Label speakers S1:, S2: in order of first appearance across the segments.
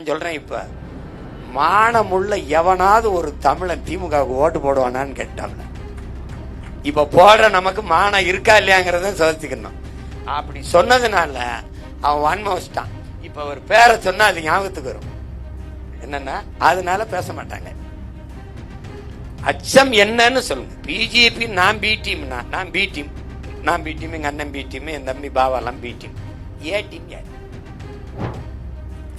S1: நான் சொல்றேன், இப்ப மானமுள்ள எவனாவது ஒரு தமிழன் திமுகவுக்கு ஓட்டு போடுவானான்னு கேட்டாங்க. இப்ப போடுற நமக்கு மானம் இருக்கா இல்லையாங்கிறத சோதிச்சுக்கணும். அப்படி சொன்னதுனால அவன் வன்மவச்சிட்டான். இப்ப ஒரு பேரை சொன்னா அது ஞாபகத்துக்கு வரும். என்னன்னா அதனால பேச மாட்டாங்க. அச்சம் என்னன்னு சொல்லுங்க. பிஜேபி நான் பி டீம், நான் பி டீம், நான் பி டீம், எங்க அண்ணன் பி டீம், என் தம்பி பாவாலாம் பி டீம். ஏ டீம் யார்?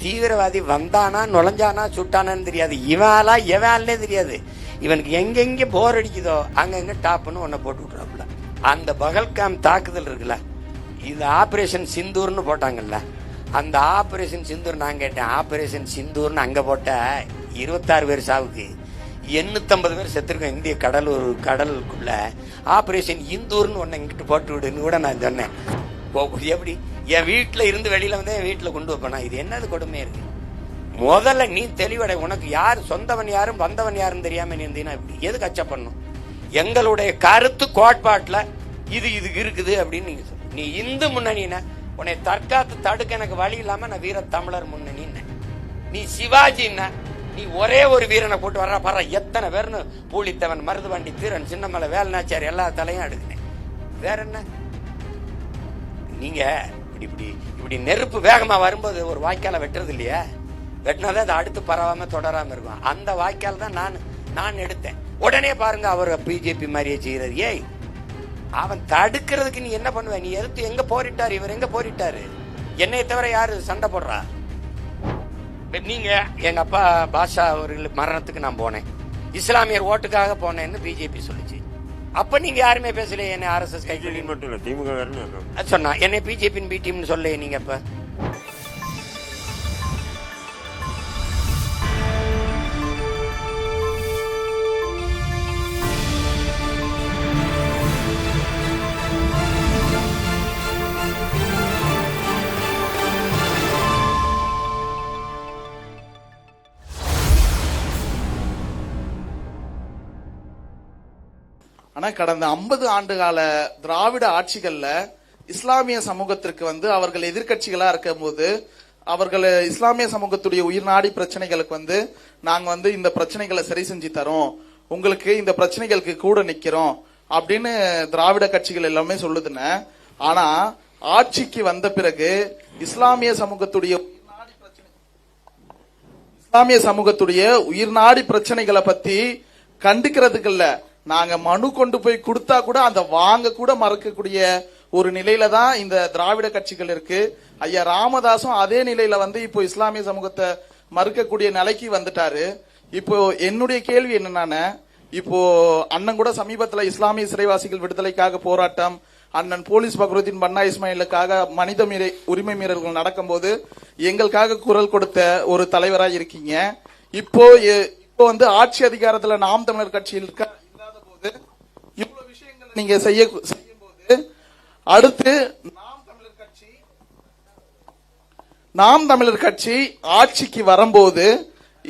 S1: தீவிரவாதி வந்தானா நுழைஞ்சானா சுட்டானான்னு தெரியாது. இவாளா எவாலே தெரியாது. இவனுக்கு எங்கெங்க போர் அடிக்குதோ அங்கங்க டாப்னு ஒன்ன போட்டு விட்றாப்புல. அந்த பகல்காம் தாக்குதல் இருக்குல்ல, இது ஆபரேஷன் சிந்தூர்னு போட்டாங்கல்ல, அந்த ஆபரேஷன் சிந்தூர் நான் கேட்டேன். ஆபரேஷன் சிந்தூர்னு அங்க போட்ட 26 பேர் சாவுக்கு 850 பேர் செத்துருக்கோம் இந்திய கடலுக்குள்ள. ஆபரேஷன் இந்தூர்னு ஒன்னு இங்கிட்டு போட்டு விடுன்னு கூட நான் சொன்னேன். எப்படி என் வீட்டுல இருந்து வெளியில வந்து என் வீட்டுல கொண்டு வைப்பேனா? இது என்னது கொடுமையா இருக்கு? முதல்ல நீ தெளிவடை. உனக்கு யார் சொந்தவன் யாரும் வந்தவன் யாரும் தெரியாம நீ இருந்தீங்கன்னா இப்படி எதுக்கு அச்சப்படணும்? எங்களுடைய கருத்து கோட்பாட்டுல இது இருக்குது அப்படின்னு நீங்க சொல்லு. நீ இந்து முன்னணின உன்னை தற்காத்து தடுக்க எனக்கு வழி இல்லாம நான் வீர தமிழர் முன்னணி. நீ சிவாஜின்னா நீ ஒரே ஒரு வீரனை போட்டு வர்ற பாரு, எத்தனை பேர்னு பூலித்தவன், மருதுவண்டி, தீரன், சின்னமலை, வேல்நாச்சியார் எல்லா தலையும் அடுக்குனேன். வேற என்ன? நீங்க இப்படி நெருப்பு வேகமா வரும்போது ஒரு வாய்க்கால வெட்டுறது இல்லையா? வெட்டினாதான் அதை அடுத்து பரவாம தொடராம இருக்கும். அந்த வாய்க்கால் தான் நான் எடுத்தேன். உடனே பாருங்க அவர் பிஜேபி மாதிரியே செய்யறது. ஏய், அவன் தடுக்கிறதுக்கு நீ என்ன பண்ணுவ? நீ எதிர்த்து எங்க போரிட்டாரு? இவர் எங்க போரிட்டாரு? என்னை தவிர யாரு சண்டை போடுறா? நீங்க எங்க அப்பா பாஷா அவர்கள் மரணத்துக்கு நான் போனேன், இஸ்லாமியர் ஓட்டுக்காக போனேன்னு பிஜேபி சொல்லிச்சு. அப்ப நீங்க யாருமே பேசல. என்ன ஆர்எஸ்எஸ் கைகூலி மட்டும் இல்ல, திமுக சொன்னா என்ன பிஜேபி பி டீம்னு சொல்ல. நீங்க இப்ப
S2: ஆனா கடந்த 50 ஆண்டு கால திராவிட ஆட்சிகள்ல இஸ்லாமிய சமூகத்திற்கு அவர்கள் எதிர்கட்சிகளா இருக்கும் போது அவர்கள் இஸ்லாமிய சமூகத்துடைய உயிர்நாடி பிரச்சனைகளுக்கு நாங்க இந்த பிரச்சனைகளை சரி செஞ்சு தரோம், உங்களுக்கு இந்த பிரச்சனைகளுக்கு கூட நிக்கிறோம் அப்படின்னு திராவிட கட்சிகள் எல்லாமே சொல்லுதுன்னு. ஆனா ஆட்சிக்கு வந்த பிறகு இஸ்லாமிய சமூகத்துடைய உயிர்நாடி பிரச்சனைகளை பத்தி கண்டுக்கிறதுக்கு இல்ல, நாங்க மனு கொண்டு போய் கொடுத்தா கூட அந்த வாங்க கூட மறக்கக்கூடிய ஒரு நிலையில தான் இந்த திராவிட கட்சிகள் இருக்கு. ஐயா ராமதாசும் அதே நிலையில இப்போ இஸ்லாமிய சமூகத்தை மறுக்கக்கூடிய நிலைக்கு வந்துட்டாரு. இப்போ என்னுடைய கேள்வி என்னன்னா, இப்போ அண்ணன் கூட சமீபத்துல இஸ்லாமிய சிறைவாசிகள் விடுதலைக்காக போராட்டம், அண்ணன் போலீஸ் பக்ருதீன் பன்னா இஸ்மாயிலுக்காக மனித உரிமை மீறல்கள் நடக்கும் போது எங்களுக்காக குரல் கொடுத்த ஒரு தலைவராக இருக்கீங்க. இப்போ ஆட்சி அதிகாரத்துல நாம் தமிழர் கட்சியில் இல்லாத போது இவ்வளவு விஷயங்கள் நீங்க செய்யும் போது அடுத்து நாம் தமிழர் கட்சி ஆட்சிக்கு வரும்போது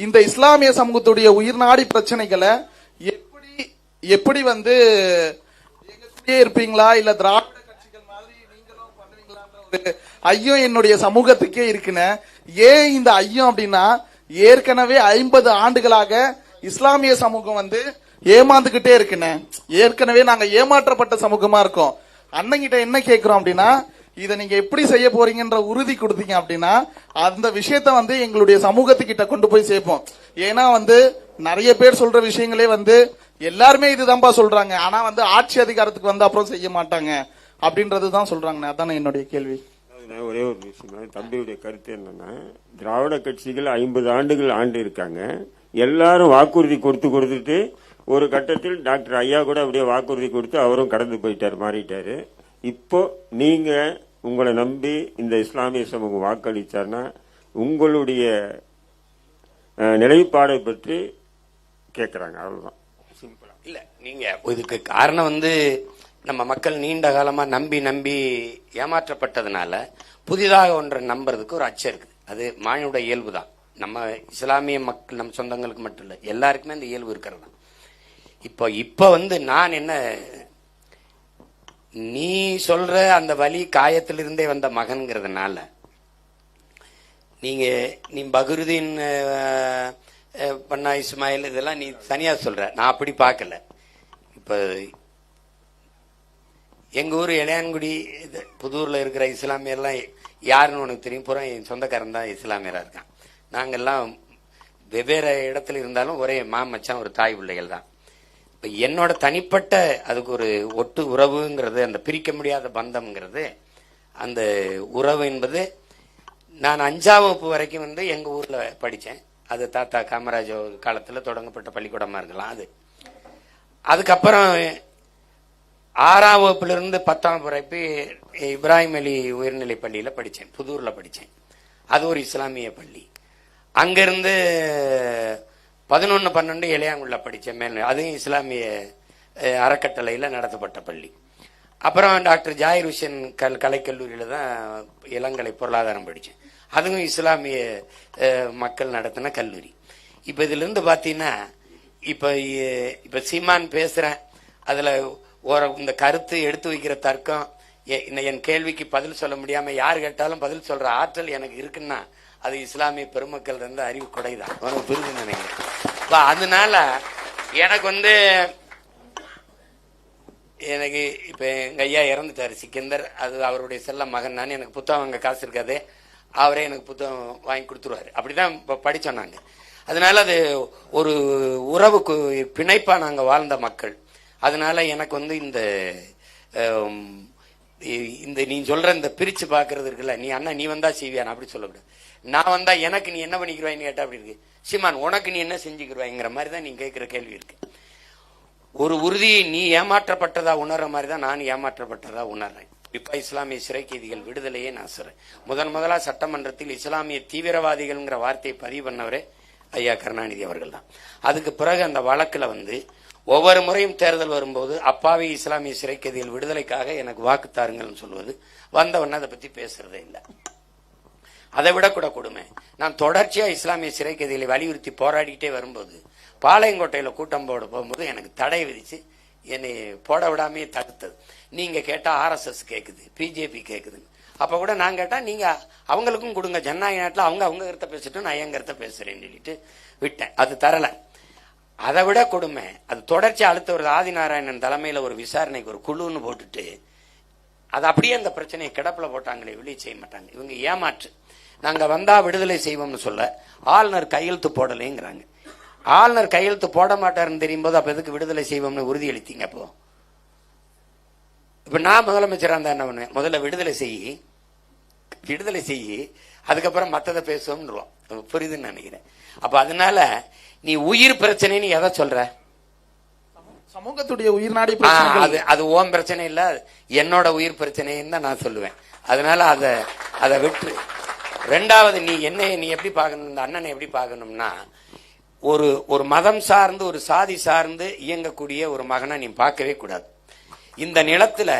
S2: இந்த இஸ்லாமிய சமூகத்துடைய உயிர்நாடி பிரச்சனைகளை எப்படி இருப்பீங்களா இல்ல திராவிட கட்சிகள் மாதிரி நீங்களும் பண்ணுவீங்களா? ஐயம் என்னுடைய சமூகத்துக்கே இருக்குன்னு. ஏன் இந்த ஐயம் அப்படின்னா, ஏற்கனவே 50 ஆண்டுகளாக இஸ்லாமிய சமூகம் ஏமாந்துகிட்டே இருக்குன்னு. ஏற்கனவே நாங்க ஏமாற்றப்பட்ட சமூகமா இருக்கோம். அண்ணங்கிட்ட என்ன கேட்கிறோம் அப்படின்னா, இதை நீங்க எப்படி செய்ய போறீங்கன்ற உறுதி கொடுத்தீங்க அப்படின்னா அந்த விஷயத்த எங்களுடைய சமூகத்துக்கிட்ட கொண்டு போய் சேர்ப்போம். ஏன்னா நிறைய பேர் சொல்ற விஷயங்களே எல்லாருமே இதுதான்பா சொல்றாங்க, ஆனா ஆட்சி அதிகாரத்துக்கு அப்புறம் செய்ய மாட்டாங்க அப்படின்றதுதான் சொல்றாங்க. அதான என்னுடைய கேள்வி.
S3: ஒரே ஒரு விஷயம், தம்பியுடைய கருத்து என்னன்னா, திராவிட கட்சிகள் 50 ஆண்டுகள் ஆண்டு இருக்காங்க. எல்லாரும் வாக்குறுதி கொடுத்துட்டு ஒரு கட்டத்தில் டாக்டர் ஐயா கூட அப்படியே வாக்குறுதி கொடுத்து அவரும் கடந்து போயிட்டார், மாறிட்டாரு. இப்போ நீங்க உங்களை நம்பி இந்த இஸ்லாமிய சமூகம் வாக்களிச்சார்னா உங்களுடைய நிலைப்பாடை பற்றி கேட்கிறாங்க. அவ்வளவுதான், சிம்பிளா.
S1: இல்ல, நீங்க இதுக்கு காரணம் நம்ம மக்கள் நீண்ட காலமா நம்பி ஏமாற்றப்பட்டதுனால புதிதாக ஒன்றை நம்புறதுக்கு ஒரு அச்சம் இருக்குது. அது மானுட இயல்பு தான். நம்ம இஸ்லாமிய மக்கள் நம்ம சொந்தங்களுக்கு மட்டும் இல்லை, எல்லாருக்குமே அந்த இயல்பு இருக்கிறது தான். இப்போ நான் என்ன, நீ சொல்ற அந்த வலி காயத்திலிருந்தே வந்த மகன்கிறதுனால நீ பக்ருதீன் பண்ணா இஸ்மாயில் இதெல்லாம் நீ தனியா சொல்ற, நான் அப்படி பார்க்கல. இப்ப எங்க ஊர் இளையான்குடி புதூர்ல இருக்கிற இஸ்லாமியர்லாம் யாருன்னு உனக்கு தெரியும், பூரா என் சொந்தக்காரன் தான் இஸ்லாமியரா இருக்கான். நாங்கெல்லாம் வெவ்வேறு இடத்துல இருந்தாலும் ஒரே மாமச்சான், ஒரு தாய் பிள்ளைகள் தான். இப்ப என்னோட தனிப்பட்ட அதுக்கு ஒரு ஒட்டு உறவுங்கிறது, அந்த பிரிக்க முடியாத பந்தம்ங்கிறது, அந்த உறவு என்பது, நான் 5ஆம் வகுப்பு வரைக்கும் எங்க ஊர்ல படித்தேன். அது தாத்தா காமராஜ் காலத்துல தொடங்கப்பட்ட பள்ளிக்கூடமா இருக்கலாம். அதுக்கப்புறம் 6ஆம் வகுப்புல இருந்து 10ஆம் வகுப்பு வரைக்கும் இப்ராஹிம் அலி உயர்நிலை பள்ளியில படித்தேன், புதூர்ல படித்தேன். அது ஒரு இஸ்லாமிய பள்ளி. அங்கிருந்து 11, 12 இளையாங்குள்ள படித்தேன் மேல், அதுவும் இஸ்லாமிய அறக்கட்டளையில் நடத்தப்பட்ட பள்ளி. அப்புறம் டாக்டர் ஜாகிர் ஹுசேன் கலைக்கல்லூரியில் தான் இளங்கலை பொருளாதாரம் படித்தேன். அதுவும் இஸ்லாமிய மக்கள் நடத்தின கல்லூரி. இப்போ இதிலிருந்து பார்த்தீங்கன்னா, இப்போ சீமான் பேசுகிறேன், அதில் இந்த கருத்து எடுத்து வைக்கிற தர்க்கம், என் கேள்விக்கு பதில் சொல்ல முடியாமல் யார் கேட்டாலும் பதில் சொல்கிற ஆற்றல் எனக்கு இருக்குன்னா அது இஸ்லாமிய பெருமக்கள் இருந்து அறிவு கொடைதான், உனக்கு புரியுதுன்னு நினைக்கிறேன். அதனால எனக்கு இப்ப எங்க ஐயா இறந்துட்டாரு சிக்கந்தர், அது அவருடைய செல்ல மகன். நான் எனக்கு புத்தகம் அங்க காசு இருக்காது, அவரே எனக்கு புத்தகம் வாங்கி கொடுத்துருவாரு. அப்படிதான் படிச்சோம் நாங்க. அதனால அது ஒரு உறவுக்கு பிணைப்பா நாங்க வாழ்ந்த மக்கள். அதனால எனக்கு இந்த நீ சொல்ற இந்த பிரிச்சு பாக்குறது இருக்குல்ல, நீ அண்ணா நீ வந்தா செய்வியான் அப்படி சொல்லக்கூடாது. நான் வந்தா எனக்கு நீ என்ன பண்ணிக்கிறவாயின்னு கேட்டா அப்படி இருக்கு. சீமான் உனக்கு நீ என்ன செஞ்சுக்கிறவாங்கிற மாதிரி தான் நீ கேட்கிற கேள்வி இருக்கு. ஒரு உறுதியை நீ ஏமாற்றப்பட்டதா உணர்ற மாதிரி தான் நான் ஏமாற்றப்பட்டதா உணர்றேன். இப்ப இஸ்லாமிய சிறை கைதிகள் விடுதலையே நான் சொல்றேன். முதலா சட்டமன்றத்தில் இஸ்லாமிய தீவிரவாதிகள்ங்கிற வார்த்தையை பதிவு பண்ணவரே ஐயா கருணாநிதி அவர்கள் தான். அதுக்கு பிறகு அந்த வழக்குல ஒவ்வொரு முறையும் தேர்தல் வரும்போது அப்பாவி இஸ்லாமிய சிறை கைதிகள் விடுதலைக்காக எனக்கு வாக்கு தாருங்கள்னு சொல்வது, வந்தவன அதை பத்தி பேசுறதே இல்லை. அதை விட கூட கொடுமை, நான் தொடர்ச்சியா இஸ்லாமிய சிறை கைதிகளை வலியுறுத்தி போராடிட்டே வரும்போது பாளையங்கோட்டையில கூட்டம் போகும்போது எனக்கு தடை விதிச்சு என்னை போட விடாமே தடுத்தது. நீங்க கேட்டா RSS கேக்குது, பிஜேபி கேக்குது. அப்ப கூட நான் கேட்டா நீங்க அவங்களுக்கும் கொடுங்க, ஜனநாயக நாட்டில் அவங்க கருத்தை பேசிட்டு நான் என் கருத்தை பேசுறேன்னு சொல்லிட்டு விட்டேன். அது தரல. அதை விட கொடுமை, அது தொடர்ச்சி அடுத்த ஒரு ஆதிநாராயணன் தலைமையில ஒரு விசாரணைக்கு ஒரு குழுன்னு போட்டுட்டு அது அப்படியே அந்த பிரச்சனையை கிடப்புல போட்டாங்களே, வெளியே செய்ய மாட்டாங்க. இவங்க ஏமாற்று. நாங்க வந்தா விடுதலை செய்வோம்னு சொல்ல ஆளுநர் கையெழுத்து போடலைங்கிறாங்க. ஆளுநர் கையெழுத்து போட மாட்டாருன்னு தெரியும் போது அப்ப எதுக்கு விடுதலை செய்வோம்னு உறுதியளித்தீங்க? அப்போ இப்ப நான் முதலமைச்சரா இருந்தா என்ன பண்ணுவேன்? முதல்ல விடுதலை செய்யி அதுக்கப்புறம் மத்ததை பேசுவோம். புரியுதுன்னு நினைக்கிறேன். அப்ப அதனால நீ உயிர் பிரச்சனைன்னு எதை சொல்ற?
S2: சமூகத்துடைய உயிர்நாடி
S1: அது ஓம் பிரச்சனை இல்ல, என்னோட உயிர் பிரச்சனைன்னு தான் நான் சொல்லுவேன். அதனால அதை விட்டு. ரெண்டாவது, நீ எப்படி பார்க்கணும், இந்த அண்ணனை எப்படி பார்க்கணும்னா, ஒரு மதம் சார்ந்து ஒரு சாதி சார்ந்து இயங்கக்கூடிய ஒரு மகனை நீ பார்க்கவே கூடாது. இந்த நிலத்துல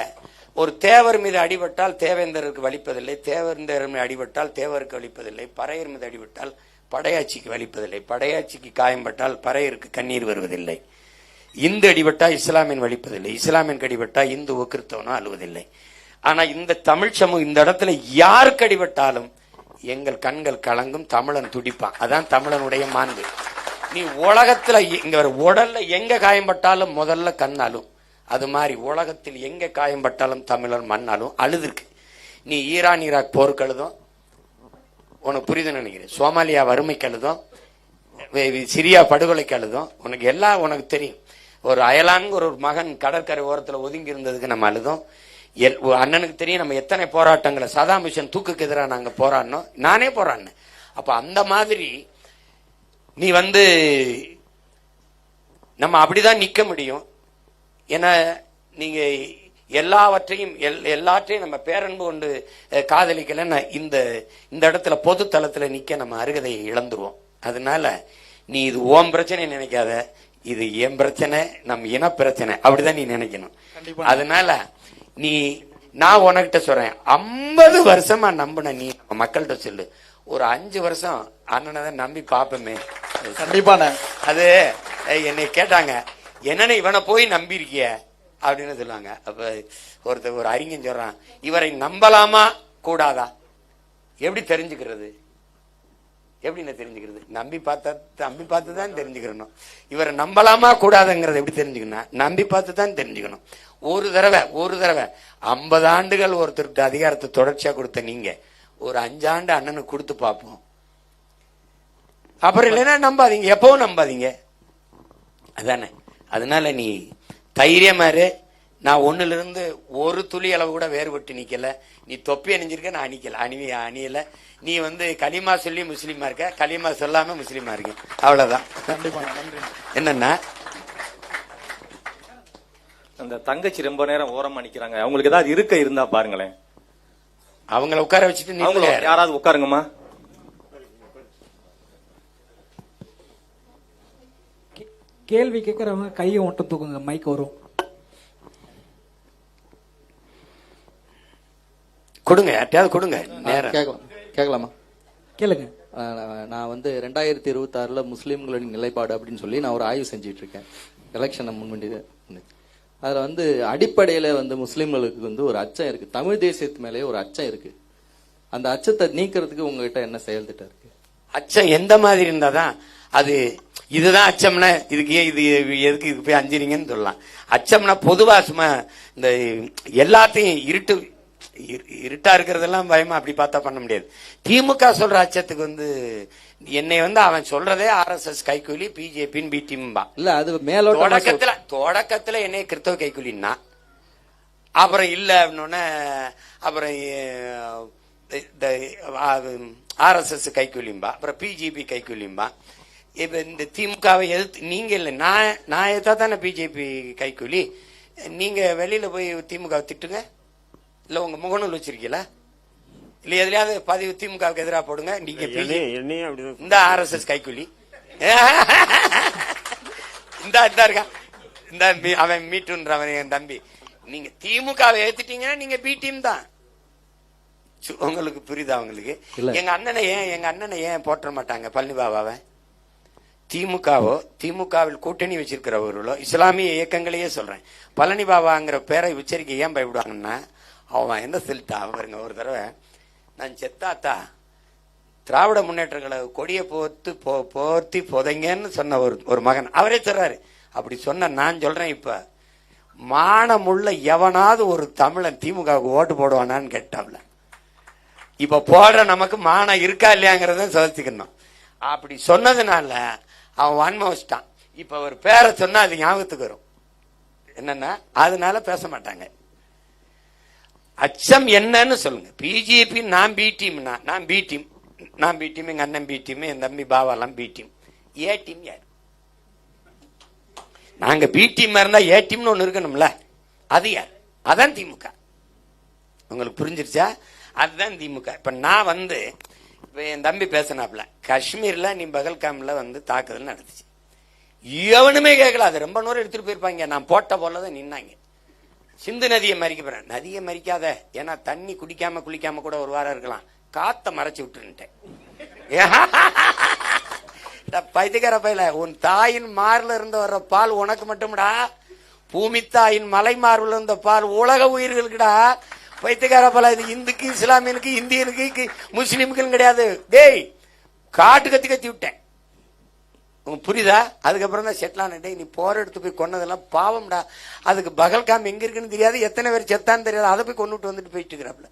S1: ஒரு தேவர் மீது அடிபட்டால் தேவேந்தருக்கு வலிப்பதில்லை, தேவேந்தர் மீது அடிபட்டால் தேவருக்கு வலிப்பதில்லை, பறையர் மீது அடிபட்டால் படையாட்சிக்கு வலிப்பதில்லை, படையாட்சிக்கு காயம்பட்டால் பறையருக்கு கண்ணீர் வருவதில்லை, இந்து அடிபட்டா இஸ்லாமியன் வலிப்பதில்லை, இஸ்லாமியன் அடிபட்டா இந்துவோ கிறிஸ்தவனோ அழுவதில்லை. ஆனா இந்த தமிழ் சமூகம் இந்த இடத்துல யாருக்கு அடிபட்டாலும் எங்கள் கண்கள் கலங்கும், தமிழன் துடிப்பான். அதான் தமிழனுடைய மாண்பு. நீ உலகத்துல இங்க உடல்ல எங்க காயம்பட்டாலும் முதல்ல கண்ணாலும், அது மாதிரி உலகத்தில் எங்க காயம்பட்டாலும் தமிழன் மண்ணாலும் அழுதுருக்கு. நீ ஈரான் ஈராக் போருக்கு அழுதும், உனக்கு புரியுதுன்னு நினைக்கிறேன். சோமாலியா வறுமைக்கு அழுதும், சிரியா படுகொலைக்கு அழுதும், உனக்கு எல்லாம் உனக்கு தெரியும். ஒரு அயலான்கு ஒரு மகன் கடற்கரை ஓரத்துல ஒதுங்கி இருந்ததுக்கு நம்ம அழுதும். அண்ணனுக்கு தெரியும் நம்ம எத்தனை போராட்டங்களை, சதாம் ஹுசேன் தூக்குக்கு எதிராக நாங்க போராடினோம், நானே போராடினேன். அப்ப அந்த மாதிரி நீ நம்ம அப்படிதான் நிக்க முடியும். ஏன்னா நீங்க எல்லாற்றையும் நம்ம பேரன்பு கொண்டு காதலிக்கலன்னா இந்த இடத்துல பொது தளத்துல நிக்க நம்ம அருகதையை இழந்துருவோம். அதனால நீ இது ஓம் பிரச்சனை நினைக்காத, இது என் பிரச்சனை, நம் இன பிரச்சனை, அப்படிதான் நீ நினைக்கணும். அதனால நான் உனக்கிட்ட சொல்றேன், 50 வருஷமா நம்பின நீ மக்கள்கிட்ட சொல்லு, ஒரு 5 வருஷம் அண்ணனை தான் நம்பி பாப்பமே.
S2: கண்டிப்பான
S1: அது என்னை கேட்டாங்க, என்னன்னு இவனை போய் நம்பி இருக்கிய அப்படின்னு சொல்லுவாங்க. அப்ப ஒரு அறிஞன் சொல்றான், இவரை நம்பலாமா கூடாதா, எப்படி தெரிஞ்சுக்கிறது? எப்படின்னு தெரிஞ்சுக்கிறது? நம்பி பார்த்து தான் தெரிஞ்சுக்கணும். இவரை நம்பலாமா கூடாதுங்கிறத எப்படி தெரிஞ்சுக்கணும்? நம்பி பார்த்து தான் தெரிஞ்சுக்கணும். ஒரு தடவை 50 ஆண்டுகள் ஒருத்தருக்கு அதிகாரத்தை தொடர்ச்சியா கொடுத்த நீங்க ஒரு 5 ஆண்டு அண்ணனுக்கு கொடுத்து பார்ப்போம். அப்புறம் இல்லைன்னா நம்பாதீங்க, எப்பவும் நம்பாதீங்க. அதானே? அதனால நீ தைரியமாரு. நான் ஒண்ணுல இருந்து ஒரு துளி அளவு கூட வேறுபட்டு நிக்கல. நீ தொப்பி அணிஞ்சிருக்க, நான் அணியல. நீ களிமா சொல்லி முஸ்லீமா இருக்க, களிமா சொல்லாம முஸ்லீமா இருக்க, அவ்வளவுதான். என்னன்னா
S4: அந்த தங்கச்சி ரொம்ப நேரம் ஓரமா நிக்கிறாங்க, அவங்களுக்கு ஏதாவது இருந்தா பாருங்களேன்.
S1: அவங்கள உட்கார வச்சுட்டு
S4: அவங்கள யாராவது உட்காருங்கம்மா.
S5: கேள்வி கேட்கறவங்க கையை ஒட்ட தூக்குங்க, மைக் வரும்.
S1: கொடுங்க, யார்ட்டையாவது கொடுங்க. நேரம்
S6: கேட்கலாமா?
S5: கேளுங்க.
S6: நான் 2026 முஸ்லீம்களின் நிலைப்பாடு அப்படின்னு சொல்லி நான் ஒரு ஆய்வு செஞ்சுட்டு இருக்கேன். எலெக்ஷனை முன்வண்டி அதுல அடிப்படையில முஸ்லீம்களுக்கு ஒரு அச்சம் இருக்கு, தமிழ் தேசியத்து மேலேயே ஒரு அச்சம் இருக்கு. அந்த அச்சத்தை நீக்கிறதுக்கு உங்ககிட்ட என்ன செயல் திட்டம் இருக்கு?
S1: அச்சம் எந்த மாதிரி இருந்தாதான் அது இதுதான் அச்சம்னா இதுக்கு எதுக்கு இதுக்கு போய் அஞ்சிரீங்கன்னு சொல்லலாம். அச்சம்னா பொதுவா சும்மா இந்த எல்லாத்தையும் இருட்டா இருக்கிறதெல்லாம் பயமா அப்படி பார்த்தா பண்ண முடியாது. திமுக சொல்ற அச்சத்துக்கு என்னை அவன் சொல்றதே RSS கைக்கூலி, பிஜேபின்னு பி டீம்பா.
S6: இல்ல அது மேலோட்டமா
S1: தொடக்கத்துல என்னை கிறிஸ்தவ கைக்கூலின்னா, அப்புறம் இல்ல அப்படின்னோடனே அப்புறம் RSS கைக்கூலிம்பா, அப்புறம் பிஜேபி கைக்கூலிம்பா. இப்ப இந்த திமுகவை எதிர்த்து நீங்க இல்ல, நான் எதா தானே பிஜேபி கைக்கூலி. நீங்க வெளியில போய் திமுக திட்டுங்க, இல்ல உங்க முகநூல் வச்சிருக்கீங்களா, இல்ல எதுலயாவது பதிவு திமுகவுக்கு எதிராக போடுங்க. நீங்க இந்த RSS கைக்கூலி இந்த இருக்கா, இந்த அவன் மீட்டுன்றவன் என் தம்பி. நீங்க திமுகவை ஏத்துட்டீங்கன்னா நீங்க பி டீம் தான். உங்களுக்கு புரியுதா? உங்களுக்கு எங்க அண்ணனை ஏன் போற்ற மாட்டாங்க? பழனிபாபாவை திமுகவில் கூட்டணி வச்சிருக்கிறவர்களோ இஸ்லாமிய இயக்கங்களையே சொல்றேன், பழனி பாபாங்கிற பேரை உச்சரிக்க ஏன் பயப்படுவாங்கன்னா, அவன் என்ன சொல்லிட்டா பாருங்க. ஒரு தடவை நான் செத்தாத்தா திராவிட முன்னேற்றங்களை கொடியை போர்த்தி புதைங்கன்னு சொன்ன ஒரு மகன் அவரே சொல்றாரு. அப்படி சொன்ன நான் சொல்றேன், இப்ப மானமுள்ள எவனாவது ஒரு தமிழன் திமுகவுக்கு ஓட்டு போடுவானான்னு கேட்டாப்ல. இப்ப போடுற நமக்கு மானம் இருக்கா இல்லையாங்கிறத சோதிச்சுக்கணும். அப்படி சொன்னதுனால அவன் வன்ம வச்சுட்டான். இப்ப ஒரு பேரை சொன்னா அது ஞாபகத்துக்கு வரும். என்னன்னா அதனால பேச மாட்டாங்க. அச்சம் என்னன்னு சொல்லுங்க. பிஜேபி நான் பி டீம்னா, நான் பி டீம், எங்க அண்ணன் பி டீம், என் தம்பி பாவாலாம் பி டீம். ஏ டீம் யார்? நாங்க பி டீம் இருந்தா ஏ டீம்னு ஒண்ணு இருக்கணும்ல, அது யார்? அதான் திமுக. உங்களுக்கு புரிஞ்சிருச்சா? அதுதான் திமுக. இப்ப நான் என் தம்பி பேசினாப்ல, காஷ்மீர்ல நீ பகல்காம்ல தாக்குதல் நடந்துச்சு, எவனுமே கேட்கல. அது ரொம்ப நேரம் எடுத்துட்டு போயிருப்பாங்க. நான் போட்ட போலதான் நின்னாங்க. சிந்து நதியை மறிக்க போறேன். நதியை மறிக்காத, ஏன்னா தண்ணி குடிக்காம குளிக்காம கூட ஒரு வாரம் இருக்கலாம், காத்த மறைச்சு விட்டுருட்டேன். பைத்தியக்கார பையில, உன் தாயின் மார்ல இருந்து வர்ற பால் உனக்கு மட்டும்டா, பூமி தாயின் மலை மார்பில் இருந்த பால் உலக உயிர்களுக்குடா. பைத்தியக்கார பல, இது இந்துக்கு, இஸ்லாமியனுக்கு, இந்தியனுக்கு, முஸ்லீமுக்கு கிடையாது. டேய், காட்டு கத்தி விட்டேன். புரியுதா? அதுக்கப்புறம் தான் செட்டிலான. டே, நீ போற எடுத்து போய் கொன்னதெல்லாம் பாவம்டா. அதுக்கு பகல்காம் எங்க இருக்குன்னு தெரியாது, எத்தனை பேர் செத்தான்னு தெரியாது, அதை போய் கொண்டுட்டு வந்துட்டு போயிட்டு இருக்கிறாப்ல.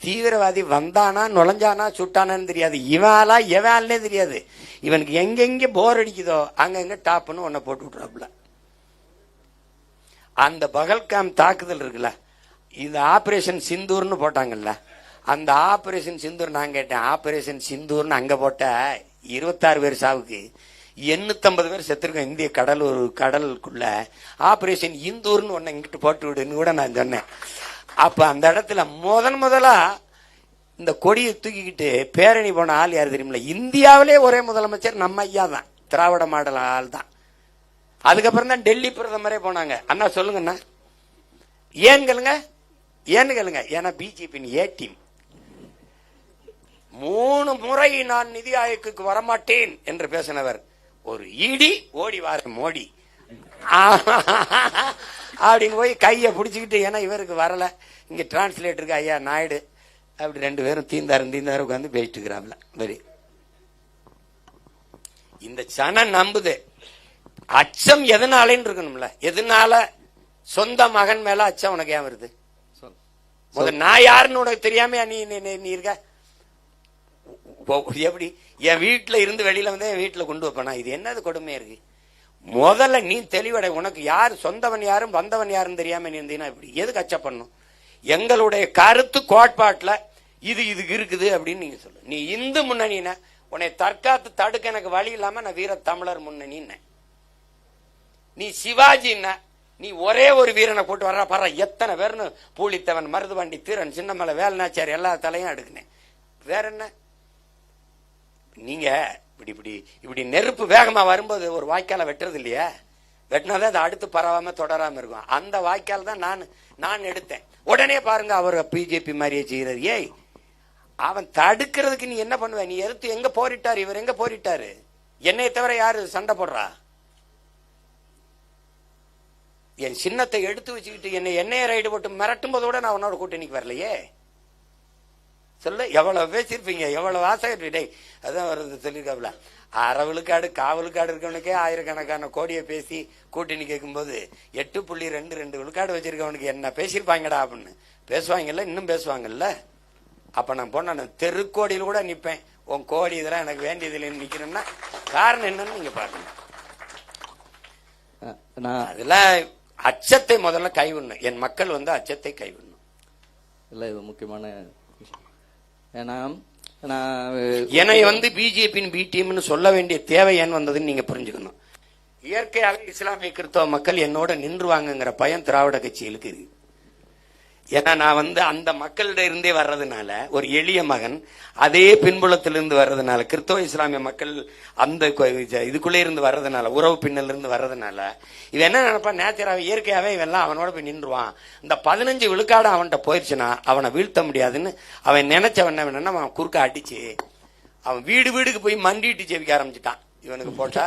S1: தீவிரவாதி வந்தானா நுழைஞ்சானா சுட்டானான்னு தெரியாது, இவாளா எவாலே தெரியாது. இவனுக்கு எங்கெங்க போர் அடிக்குதோ அங்கங்க டாப்னு ஒன்ன போட்டு விட்டுறாப்ல. அந்த பகல்காம் தாக்குதல் இருக்குல்ல, இது ஆபரேஷன் சிந்தூர்னு போட்டாங்கல்ல, அந்த ஆபரேஷன் சிந்தூர் நான் கேட்டேன், ஆபரேஷன் சிந்தூர்னு அங்க போட்ட 26 பேர் சாவுக்கு 850 பேர் செத்துருக்கோம் இந்திய கடலுக்குள்ள. ஆபரேஷன் இந்தூர்னு ஒன்னு இங்கிட்டு போட்டு விடுன்னு கூட நான் சொன்னேன். அப்ப அந்த இடத்துல முதலா இந்த கொடியை தூக்கிக்கிட்டு பேரணி போன ஆள் யாரு தெரியுமில்ல? இந்தியாவிலே ஒரே முதலமைச்சர் நம்ம ஐயா தான், திராவிட மாடல் ஆள் தான். அதுக்கப்புறம் தான் டெல்லி பிரதமரே போனாங்க. அண்ணா சொல்லுங்கண்ணா, ஏன்னு கேளுங்க. ஏன்னா பிஜேபி ஏ டீம். 3 முறை நான் நிதி ஆயோக்கு வரமாட்டேன் என்று பேசினவர் ஒரு இடி ஓடி வார மோடி அப்படின்னு போய் கையை பிடிச்சிக்கிட்டு, ஏன்னா இவருக்கு வரல, இங்க டிரான்ஸ்லேட்டருக்கு ஐயா நாயுடு அப்படி 2 பேரும் தீந்தாரும் உட்காந்து பேசிட்டு இருக்கிறாப்ல. சரி, இந்த சனம் நம்புது. அச்சம் எதனாலேன்னு இருக்கணும்ல. எதனால சொந்த மகன் மேல அச்சம் உனக்கு ஏன் வருது? முதல் நான் யாருன்னு உனக்கு தெரியாம நீ இருக்க. எப்படி என் வீட்டுல இருந்து வெளியில வந்து என் வீட்டுல கொண்டு வைப்பனா? இது என்னது கொடுமையா இருக்கு? முதல்ல நீ தெளிவடை. உனக்கு யாரு சொந்தவன் யாரும் வந்தவன் யாருன்னு தெரியாம நீ இருந்தீங்கன்னா இப்படி எதுக்கு அச்சப்படணும்? எங்களுடைய கருத்து கோட்பாட்டுல இதுக்கு இருக்குது அப்படின்னு நீங்க சொல்லு. நீ இந்து முன்னணின உன்னை தற்காத்து தடுக்க எனக்கு வழி இல்லாம நான் வீர தமிழர் முன்னணின்னு. நீ சிவாஜின்னா நீ ஒரே ஒரு வீரனை போட்டு வர்ற பாரு, எத்தனை பேர்னு பூலித்தவன், மருதுவண்டி, தீரன், சின்னமலை, வேலுநாச்சியார் எல்லா தலையும் எடுக்குனேன். வேற என்ன? நீங்க இப்படி நெருப்பு வேகமா வரும்போது ஒரு வாய்க்கால வெட்டுறது இல்லையா? வெட்டினாதான் அது அடுத்து பரவாம தொடராம இருக்கும். அந்த வாய்க்கால் தான் நான் எடுத்தேன். உடனே பாருங்க அவர் பிஜேபி மாதிரியே செய்யறது. ஏய், அவன் தடுக்கிறதுக்கு நீ என்ன பண்ணுவ? நீ எடுத்து எங்க போரிட்டாரு? இவர் எங்க போரிட்டாரு? என்னைய தவிர யாரு சண்டை போடுறா? என் சின்னத்தை எடுத்து வச்சுக்கிட்டு என்னைய ரைடு போட்டு மிரட்டும் போதோட நான் அவனோட கூட்டணிக்கு வரலையே. சொல்ல எவ்வளவு பேசிருப்பீங்க, எவ்வளவு ஆசை. அதான் வருது சொல்லியிருக்காப்ல, அறவிழுக்காடு காவலுக்காடு இருக்கவனுக்கே ஆயிரக்கணக்கான கோடியை பேசி கூட்டணி கேட்கும் போது 8.22 விழுக்காடு வச்சிருக்கவனுக்கு என்ன பேசியிருப்பாங்கடா அப்படின்னு பேசுவாங்கல்ல, இன்னும் பேசுவாங்கல்ல. அப்ப நான் போன தெருக்கோடியில் கூட நிப்பேன். உன் கோடி இதெல்லாம் எனக்கு வேண்டியதில்லைன்னு நிக்கணும்னா காரணம் என்னன்னு நீங்க பாருங்க. அதெல்லாம் அச்சத்தை முதல்ல கைவிடணும். என் மக்கள் வந்து அச்சத்தை கைவிடணும்.
S6: இல்ல, இது முக்கியமான விஷயம். ஏன்னா
S1: என்னை வந்து பிஜேபியின் பி டீம்னு சொல்ல வேண்டிய தேவை ஏன் வந்ததுன்னு நீங்க புரிஞ்சுக்கணும். இயற்கையாக இஸ்லாமிய கிறிஸ்தவ மக்கள் என்னோட நின்றுவாங்கங்கிற பயம் திராவிட கட்சிகளுக்கு இருக்கு. ஏன்னா நான் வந்து அந்த மக்களிட இருந்தே வர்றதுனால, ஒரு எளிய மகன் அதே பின்புலத்திலிருந்து வர்றதுனால, கிறிஸ்தவ இஸ்லாமிய மக்கள் அந்த இதுக்குள்ளே இருந்து வர்றதுனால, உறவு பின்னல் இருந்து வர்றதுனால இவன் என்ன நினைப்பா, நேச்சராக இயற்கையாவே இவெல்லாம் அவனோட போய் நின்றுவான். இந்த 15 விழுக்காடு அவன்கிட்ட போயிடுச்சுன்னா அவனை வீழ்த்த முடியாதுன்னு அவன் நினைச்சவன் என்னன்னா, அவன் குறுக்க அடிச்சு அவன் வீடுக்கு போய் மண்டிட்டு ஜெபிக்க ஆரம்பிச்சுட்டான். இவனுக்கு போட்டா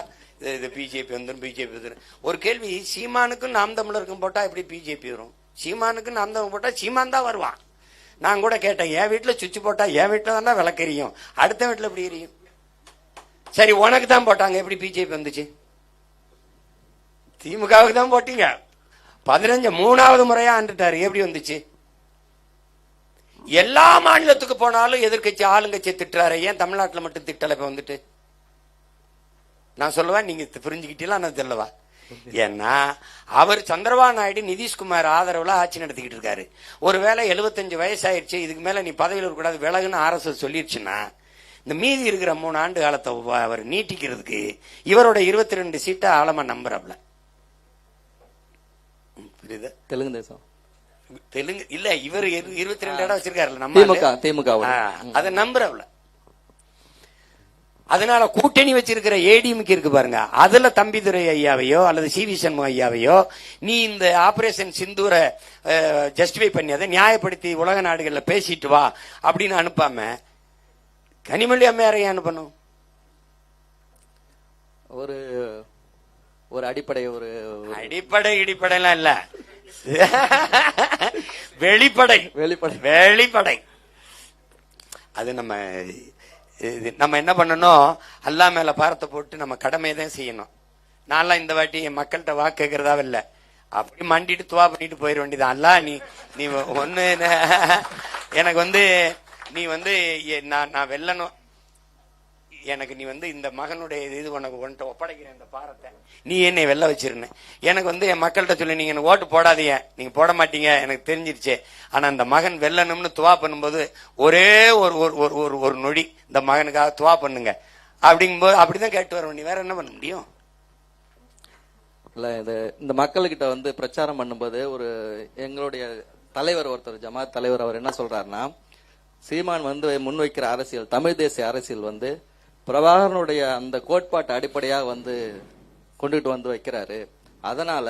S1: இது பிஜேபி வந்துடும், பிஜேபி வந்துடும். ஒரு கேள்வி, சீமானுக்கும் நாம் தமிழருக்கும் போட்டா எப்படி பிஜேபி வரும்? சீமானுக்கு நாம் தமிழ் போட்டா சீமான் தான் வருவான். நான் கூட கேட்டேன், என் வீட்டுல சுவிட்ச் போட்டா என் வீட்டுல தான் விளக்கெரியும், அடுத்த வீட்டுல எப்படி எரியும்? சரி, உனக்கு தான் போட்டாங்க, எப்படி பிஜேபி வந்துச்சு? திமுகவுக்கு தான் போட்டீங்க. 15 3வது முறையா ஆண்டுட்டாரு, எப்படி வந்துச்சு? எல்லா மாநிலத்துக்கு போனாலும் எதிர்கட்சி ஆளுங்கட்சியை திட்டுறாரு, ஏன் தமிழ்நாட்டில் மட்டும் திட்டல? இப்ப வந்துட்டு நான் சொல்லுவேன், நீங்க புரிஞ்சுக்கிட்டீங்களா? நான் சொல்லவா? ஏன்னா அவர் சந்திரபாபு நாயுடு நிதிஷ்குமார் ஆதரவுல ஆட்சி நடத்திக்கிட்டு இருக்காரு. ஒருவேளை 75 வயசாயிருச்சு, இதுக்கு மேல நீ பதவியில் இருக்கக்கூடாது, விலகுன்னு RSS சொல்லிருச்சுன்னா, இந்த மீதி இருக்கிற 3 ஆண்டு காலத்தை அவர் நீட்டிக்கிறதுக்கு இவரோட 22 சீட்டை ஆழமா நம்புறாப்ல. புரியுது?
S6: தெலுங்கு தேசம்
S1: தெலுங்கு இல்ல, இவர் 22 இடம் வச்சிருக்காருல்ல நம்ம
S6: திமுக,
S1: அதை நம்புறாப்ல. அதனால கூட்டணி வச்சிருக்கிற ஏடிஎம்கே இருக்கு பாருங்க, அதுல தம்பிதுரை ஐயாவையோ அல்லது சிவி சண்முக ஐயாவையோ நீ இந்த ஆபரேஷன் சிந்தூரை ஜஸ்டிஃபை பண்ணியதை நியாயப்படுத்தி உலக நாடுகள்ல பேசிட்டு வா அப்படின்னு அனுப்பாம கனிமொழி அம்மையாரையும் அனுப்பணும்.
S6: ஒரு ஒரு அடிப்படை
S1: இடிப்படைலாம் இல்ல, வெளிப்படை. அது நம்ம என்ன பண்ணணும், அல்லா மேல பாரத்தை போட்டு நம்ம கடமையை தான் செய்யணும். நான்லாம் இந்த வாட்டி என் மக்கள்கிட்ட வாக்கு கேட்கறதா இல்ல, அப்படி மண்டிட்டு துவா பண்ணிட்டு போயிட வேண்டியதான். அல்ல நீ ஒண்ணு எனக்கு வந்து நீ வந்து நான் வெல்லணும், எனக்கு நீ வந்து இந்த மகனுடைய இது உன்கிட்ட ஒப்படைக்கிறேன் இந்த பாரத்தை, நீ என்னை வெல்ல வச்சிருந்தேன். எனக்கு வந்து என் மக்கள்கிட்ட சொல்லி, நீங்க எனக்கு ஓட்டு போடாதீங்க, நீங்க போட மாட்டீங்க எனக்கு தெரிஞ்சிருச்சு, ஆனா இந்த மகன் வெல்லணும்னு துவா பண்ணும்போது ஒரே ஒரு நொடி இந்த மகனுக்காக துவா பண்ணுங்க அப்படிங்கும்போது அப்படிதான் கேட்டு வர வேண்டிய, வேற என்ன பண்ண முடியும்?
S6: இல்ல, இந்த மக்கள்கிட்ட வந்து பிரச்சாரம் பண்ணும்போது ஒரு எங்களுடைய தலைவர் ஒருத்தர், ஜமாத் தலைவர், அவர் என்ன சொல்றாருன்னா, சீமான் வந்து முன்வைக்கிற அரசியல், தமிழ் தேசிய அரசியல் வந்து பிரபாகரனுடைய அந்த கோட்பாட்டு அடிப்படையாக வந்து கொண்டுகிட்டு வந்து வைக்கிறாரு. அதனால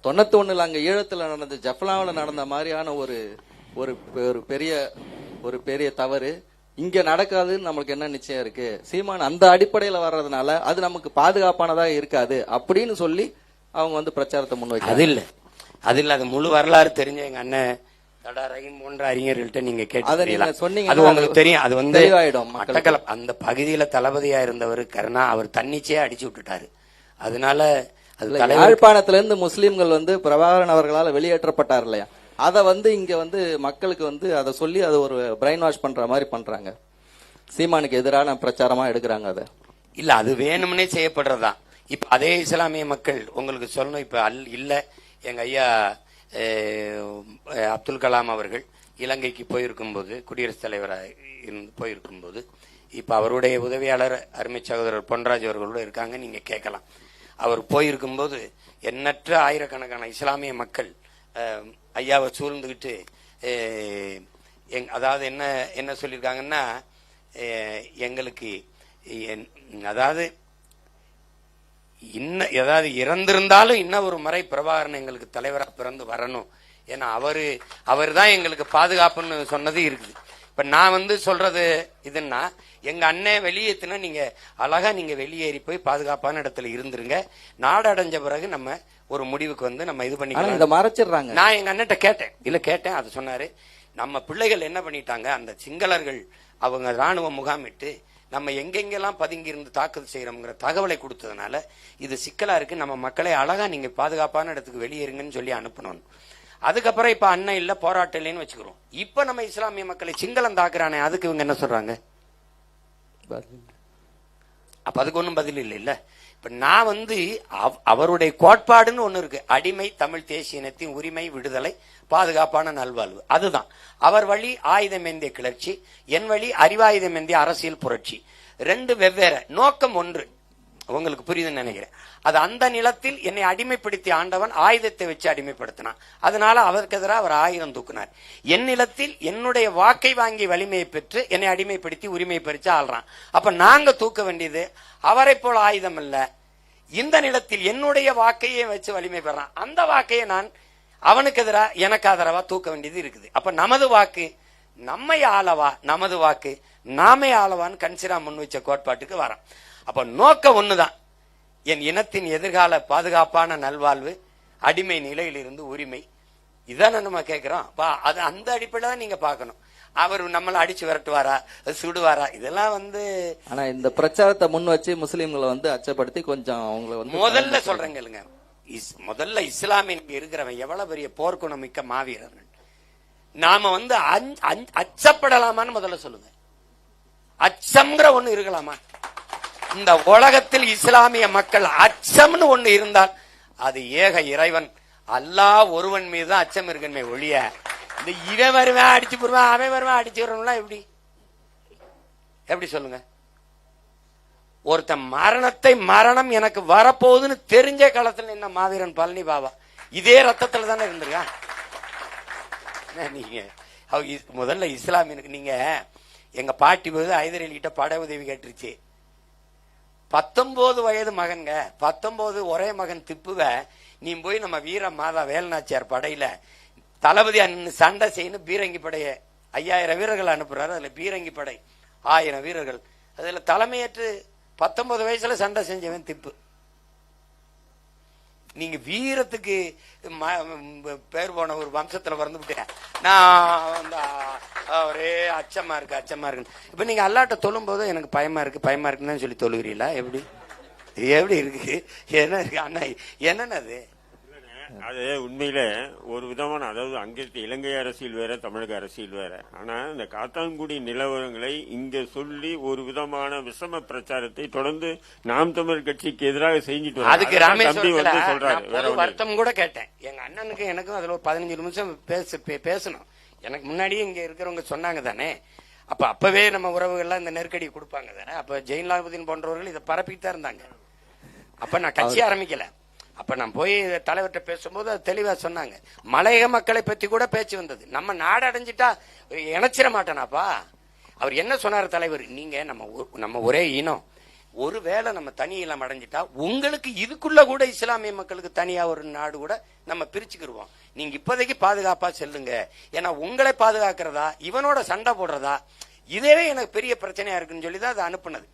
S6: 91 அங்க ஈழத்துல நடந்த, ஜஃப்லாவில் நடந்த மாதிரியான ஒரு பெரிய தவறு இங்க நடக்காதுன்னு நம்மளுக்கு என்ன நிச்சயம் இருக்கு? சீமான் அந்த அடிப்படையில வர்றதுனால அது நமக்கு பாதுகாப்பானதா இருக்காது அப்படின்னு சொல்லி அவங்க வந்து பிரச்சாரத்தை முன்வைக்க.
S1: அது இல்ல அது முழு வரலாறு தெரிஞ்ச எங்க அண்ணன் ரஹீம் போன்ற அறிஞர்கள்ட்ட நீங்க
S6: அதை நீங்க
S1: கேட்டு
S6: சொன்னீங்கன்னா
S1: அது உங்களுக்கு தெரியும். அது வந்து
S6: தெளிவாயிடும் மக்களுக்கு.
S1: மட்டக்களப்பு அந்த பகுதியில தளபதியா இருந்தவர் கருணா, அவர் தன்னிச்சையா அடிச்சு விட்டுட்டாரு. அதனால அது தலைவர்
S6: யாழ்ப்பாணத்துல இருந்து முஸ்லீம்கள் வந்து பிரபாகரன் அவர்களால் வெளியேற்றப்பட்டார் இல்லையா, அதை வந்து இங்க வந்து மக்களுக்கு வந்து அதை சொல்லி அதை ஒரு பிரெயின் வாஷ் பண்ற மாதிரி பண்றாங்க. சீமானுக்கு எதிரான பிரச்சாரமா எடுக்கிறாங்க. அதை
S1: இல்ல, அது வேணும்னே செய்யப்படுறதுதான். இப்ப அதே இஸ்லாமிய மக்கள் உங்களுக்கு சொல்லணும், இப்ப இல்ல எங்க ஐயா அப்துல் கலாம் அவர்கள் இலங்கைக்கு போயிருக்கும் போது, குடியரசுத் தலைவராக போயிருக்கும் போது, இப்ப அவருடைய உதவியாளர் அருமை சகோதரர் பொன்ராஜ் அவர்களோட இருக்காங்க, நீங்க கேட்கலாம். அவர் போயிருக்கும் போது எண்ணற்ற ஆயிரக்கணக்கான இஸ்லாமிய மக்கள் ஐயாவை சூழ்ந்துகிட்டு அதாவது என்ன என்ன சொல்லியிருக்காங்கன்னா, எங்களுக்கு அதாவது ஏதாவது இறந்திருந்தாலும் இன்னும் ஒரு முறை பிரபாகரன் எங்களுக்கு தலைவராக பிறந்து வரணும், ஏன்னா அவரு தான் எங்களுக்கு பாதுகாப்புன்னு சொன்னது இருக்குது. இப்ப நான் வந்து சொல்றது இதுன்னா, எங்க அண்ணன் வெளியேற்றினா நீங்க அழகா நீங்க வெளியேறி போய் பாதுகாப்பான இடத்துல இருந்துருங்க, நாடு அடைஞ்ச பிறகு நம்ம ஒரு முடிவுக்கு வந்து நம்ம இது பண்ணிக்கலாம்.
S6: இதை மறைச்சிடுறாங்க.
S1: நான் எங்க அண்ணன்ட்ட கேட்டேன், அது சொன்னாரு, நம்ம பிள்ளைகள் என்ன பண்ணிட்டாங்க, அந்த சிங்களர்கள் அவங்க ராணுவ முகாமிட்டு நம்ம எங்கெங்கெல்லாம் பதுங்கி இருந்து தாக்குதல் செய்யறோம்ங்கிற தகவலை கொடுத்ததுனால இது சிக்கலா இருக்கு, நம்ம மக்களை அழகா நீங்க பாதுகாப்பான இடத்துக்கு வெளியேறுங்கன்னு சொல்லி அனுப்பணும். அதுக்கப்புறம் இப்ப அண்ணன் இல்ல போராட்டம் இல்லைன்னு வச்சுக்கிறோம். இப்ப நம்ம இஸ்லாமிய மக்களை சிங்களம் தாக்குறானே, அதுக்கு இவங்க என்ன சொல்றாங்க? அப்ப அதுக்கு ஒன்றும் பதில் இல்லை இல்ல. இப்ப நான் வந்து அவருடைய கோட்பாடுன்னு ஒண்ணு இருக்கு, அடிமை தமிழ் தேசிய இனத்தின் உரிமை, விடுதலை, பாதுகாப்பான நல்வாழ்வு. அதுதான் அவர் வழி ஆயுதம் ஏந்திய கிளர்ச்சி, என் வழி அறிவாயுதம் ஏந்திய அரசியல் புரட்சி. ரெண்டு வெவ்வேறு நோக்கம், ஒன்று உங்களுக்கு புரியுதுன்னு நினைக்கிறேன். அது அந்த நிலத்தில் என்னை அடிமைப்படுத்திய ஆண்டவன் ஆயுதத்தை வச்சு அடிமைப்படுத்தினான், அதனால அவருக்கு எதிராக அவர் ஆயுதம் தூக்கினார். என் நிலத்தில் என்னுடைய வாக்கை வாங்கி வலிமையை பெற்று என்னை அடிமைப்படுத்தி உரிமையை பறிச்சு ஆள்றான். அப்ப நாங்க தூக்க வேண்டியது அவரை போல ஆயுதம் இல்ல, இந்த நிலத்தில் என்னுடைய வாக்கையே வச்சு வலிமை பெறான், அந்த வாக்கையை நான் அவனுக்கு எதிராக எனக்கு ஆதரவா தூக்க வேண்டியது இருக்குது. அப்ப நமது வாக்கு நம்மை ஆளவா, நமது வாக்கு நாமே ஆளவான்னு கன்சிரா முன் வச்ச கோட்பாட்டுக்கு வரான். அப்ப நோக்கம் ஒண்ணுதான், என் இனத்தின் எதிர்கால பாதுகாப்பான நல்வாழ்வு, அடிமை நிலையிலிருந்து உரிமை. இதான நம்ம கேட்கிறோம். அது அந்த அடிப்படையில தான் நீங்க பாக்கணும். அவர் நம்மளை அடிச்சு விரட்டுவாரா, சுடுவாரா, இதெல்லாம் வந்து.
S6: ஆனா இந்த பிரச்சாரத்தை முன் வச்சு முஸ்லீம்களை வந்து அச்சப்படுத்தி கொஞ்சம் அவங்களை வந்து
S1: முதல்ல சொல்றேங்க, முதல்ல இஸ்லாமின் இருக்கிறவன் எவ்வளவு பெரிய போர்க்குணம் மிக்க மாவீரர்கள், நாம வந்து அச்சப்படலாமான்னு முதல்ல சொல்லுங்க. அச்சம்ங்கிற ஒண்ணு இருக்கலாமா? இந்த உலகத்தில் இஸ்லாமிய மக்கள் அச்சம்னு ஒண்ணு இருந்தால் அது ஏக இறைவன் அல்லாஹ் ஒருவன் மீது அச்சம் இருக்குமே ஒழிய, இந்த இவன் வருவேன் அடிச்சு போடுவேன், அவன் வருவேன் அடிச்சு வரலாம், எப்படி சொல்லுங்க? ஒருத்தன் மரணம் எனக்கு வரப்போகுதுன்னு தெரிஞ்ச காலத்துல என்ன மாவீரன் பழனி பாபா இதே ரத்தத்துல தானே இருந்திருக்கா. நீங்க முதல்ல இஸ்லாமியனுக்கு நீங்க எங்க பாட்டி போது ஐதர் அலிகிட்ட பட உதவி கேட்டுருச்சு. 19 வயது மகன்க, 19 ஒரே மகன் திப்புவ நீ போய் நம்ம வீர மாதா வேலுநாச்சியார் படையில தளபதியா நின்று சண்டை செய்யணும், பீரங்கி படைய 5000 வீரர்கள் அனுப்புறாரு. அதுல பீரங்கி படை 1000 வீரர்கள், அதுல தலைமையேற்று 19 வயசுல சண்டை செஞ்சவன் திப்பு. நீங்க வீரத்துக்கு பேர் போன ஒரு வம்சத்துல பிறந்து விட்டேன் நான், ஒரே அச்சமா இருக்கு. இப்ப நீங்க அல்லாட்ட தொழும் போது எனக்கு பயமா இருக்குன்னு சொல்லி தொழுகிறீங்களா? எப்படி இருக்கு? என்ன இருக்கு அண்ணா, என்னன்னு
S3: அது உண்மையில ஒரு விதமான, அதாவது அங்கே இலங்கை அரசியல் வேற, தமிழக அரசியல் வேற. ஆனா இந்த காத்தான்குடி நிலவரங்களை இங்க சொல்லி ஒரு விதமான விஷம பிரச்சாரத்தை தொடர்ந்து நாம் தமிழர் கட்சிக்கு எதிராக செஞ்சுட்டு
S1: அதுக்கு ராமேஸ்வரத்துல வருத்தம் கூட கேட்டேன். எங்க அண்ணனுக்கு எனக்கும் அதுல ஒரு 15 நிமிஷம் பேசணும். எனக்கு முன்னாடியே இங்க இருக்கிறவங்க சொன்னாங்க தானே, அப்பவே நம்ம உறவுகள்லாம் இந்த நெருக்கடி கொடுப்பாங்க தானே. அப்ப ஜெயின்லாபுதீன் போன்றவர்கள் இதை பரப்பிட்டு தான் இருந்தாங்க. அப்ப நான் கட்சி ஆரம்பிக்கல. அப்ப நான் போய் தலைவர்கிட்ட பேசும்போது அது தெளிவா சொன்னாங்க. மலையக மக்களை பத்தி கூட பேச்சு வந்தது. நம்ம நாடு அடைஞ்சிட்டா இணைச்சிட மாட்டானாப்பா. அவர் என்ன சொன்னார் தலைவர், நீங்க நம்ம ஒரே இனம், ஒருவேளை நம்ம தனி இனம் அடைஞ்சிட்டா உங்களுக்கு இதுக்குள்ள கூட இஸ்லாமிய மக்களுக்கு தனியா ஒரு நாடு கூட நம்ம பிரிச்சுக்கிடுவோம். நீங்க இப்போதைக்கு பாதுகாப்பா செல்லுங்க, ஏன்னா உங்களை பாதுகாக்கிறதா இவனோட சண்டை போடுறதா இதே எனக்கு பெரிய பிரச்சனையா இருக்குன்னு சொல்லிதான் அதை அனுப்புனது.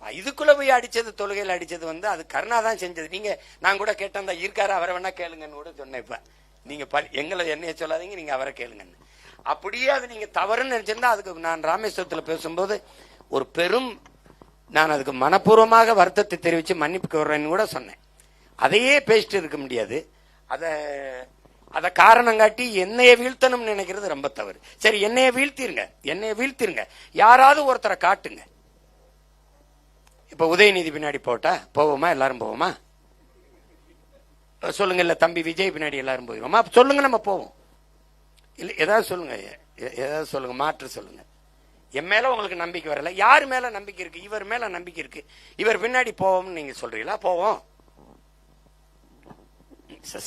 S1: இதுக்குள்ள போய் அடிச்சது, தொழுகையில் அடிச்சது வந்து அது கருணா தான் செஞ்சது. நீங்க நான் கூட கேட்டேன், இருக்காரு அவரை வேணா கேளுங்கன்னு கூட சொன்னேன். இப்ப நீங்க என்னைய சொல்லாதீங்க, நீங்க அவரை கேளுங்கன்னு. அப்படியே அது நீங்க தவறுன்னு நினைச்சிருந்தா அதுக்கு நான் ராமேஸ்வரத்தில் பேசும்போது ஒரு பெரும் நான் அதுக்கு மனப்பூர்வமாக வருத்தத்தை தெரிவித்து மன்னிப்பு கோர்றேன்னு கூட சொன்னேன். அதையே பேசிட்டு இருக்க முடியாது. அதை காரணம் காட்டி என்னைய வீழ்த்தணும்னு நினைக்கிறது ரொம்ப தவறு. சரி, என்னைய வீழ்த்திருங்க, யாராவது ஒருத்தரை காட்டுங்க. இப்ப உதயநிதி பின்னாடி போட்டா போவோமா? எல்லாரும் போவோமா? சொல்லுங்க. இல்ல தம்பி விஜய் பின்னாடி எல்லாரும் போயிடுவோமா? சொல்லுங்க, நம்ம போவோம். இல்ல ஏதாவது சொல்லுங்க, மாற்று சொல்லுங்க. என் மேல உங்களுக்கு நம்பிக்கை வரல, யார் மேல நம்பிக்கை இருக்கு? இவர் மேல நம்பிக்கை இருக்கு, இவர் பின்னாடி போவோம்னு நீங்க சொல்றீங்களா? போவோம்,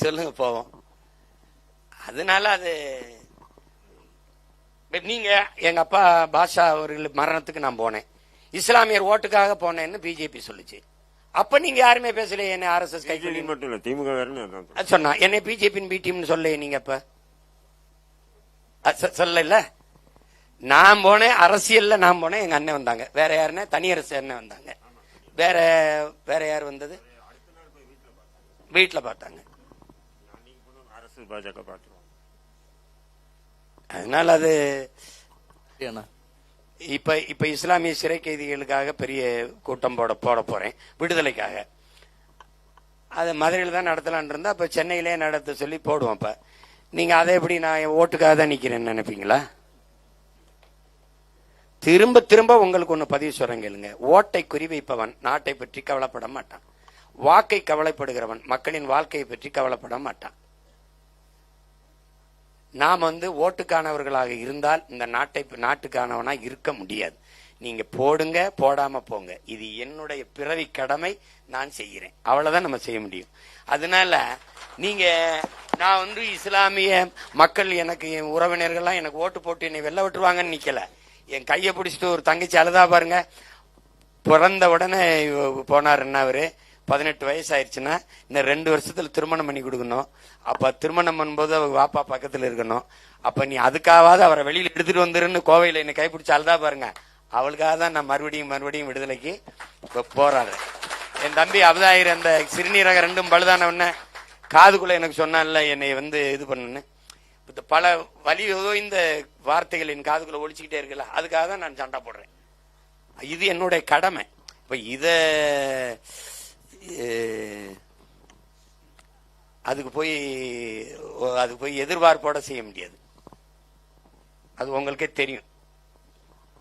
S1: சொல்லுங்க, போவோம். அதனால அது நீங்க எங்க அப்பா பாஷா அவர்கள் மரணத்துக்கு நான் போனேன், இஸ்லாமியர் ஓட்டுக்காக போனேன்னு பிஜேபி சொல்லுச்சு. அப்ப நீங்க யாருமே பேசல. என்ன ஆர்எஸ்எஸ் கை
S3: மட்டும் இல்ல, திமுக
S1: சொன்னா என்ன பிஜேபியின் பி டீம்னு சொல்ல நீங்க அப்ப சொல்லல. நான் போனேன், அரசியல்ல நான் போனேன், எங்க அண்ணன் வந்தாங்க. வேற யாருன்னா தனியரசு அண்ணன் வந்தாங்க. வேற யார் வந்தது? வீட்டுல பார்த்தாங்க.
S3: பாஜக பார்த்துருவோம்.
S1: அதனால அது இப்ப இஸ்லாமிய சிறை கைதிகளுக்காக பெரிய கூட்டம் போட போறேன் விடுதலைக்காக. அது மதுரையில் தான் நடத்தலான் இருந்தா அப்ப சென்னையிலே நடத்த சொல்லி போடுவோம். இப்ப நீங்க அதை எப்படி நான் ஓட்டுக்காக தான் நிக்கிறேன்னு நினைப்பீங்களா? திரும்ப திரும்ப உங்களுக்கு ஒண்ணு பதிவு சொல்றேன் கேளுங்க. ஓட்டை குறிவைப்பவன் நாட்டை பற்றி கவலைப்பட மாட்டான். வாக்கை கவலைப்படுகிறவன் மக்களின் வாழ்க்கையை பற்றி கவலைப்பட மாட்டான். நாம் ஓட்டுக்கானவர்களாக இருந்தால் இந்த நாட்டுக்கானவனா இருக்க முடியாது. நீங்க போடுங்க, போடாம போங்க, இது என்னுடைய பிறவி கடமை, நான் செய்கிறேன், அவ்வளவுதான் நம்ம செய்ய முடியும். அதனால நீங்க நான் இஸ்லாமிய மக்கள் எனக்கு என் உறவினர்கள்லாம் எனக்கு ஓட்டு போட்டு என்னை வெல்ல விட்டுருவாங்கன்னு நிக்கல. என் கையை பிடிச்சிட்டு ஒரு தங்கச்சி அழுதா பாருங்க. பிறந்த உடனே போனாருன்னா அவரு 18 வயசு ஆயிடுச்சுன்னா இன்னும் 2 வருஷத்துல திருமணம் பண்ணி கொடுக்கணும். அப்ப திருமணம் பண்ணும்போது அவங்க வாப்பா பக்கத்துல இருக்கணும். அப்ப நீ அதுக்காவது அவரை வெளியில எடுத்துட்டு வந்துருன்னு கோவையில என்னை கைப்பிடிச்சு அழுதா பாருங்க. அவளுக்காக தான் நான் மறுபடியும் விடுதலைக்கு போறாரு. என் தம்பி அபதாயிரம் அந்த சிறுநீரக 2 பழுதானவன காதுக்குள்ள எனக்கு சொன்னான்ல என்னை இது பண்ணுன்னு. பல வலி இந்த வார்த்தைகள் என் காதுக்குள்ள ஒழிச்சுக்கிட்டே இருக்குல்ல, அதுக்காக தான் நான் சண்டை போடுறேன். இது என்னுடைய கடமை. இப்ப அதுக்கு போய் எதிர்பார்ப்போட செய்ய முடியாது. அது உங்களுக்கே தெரியும்.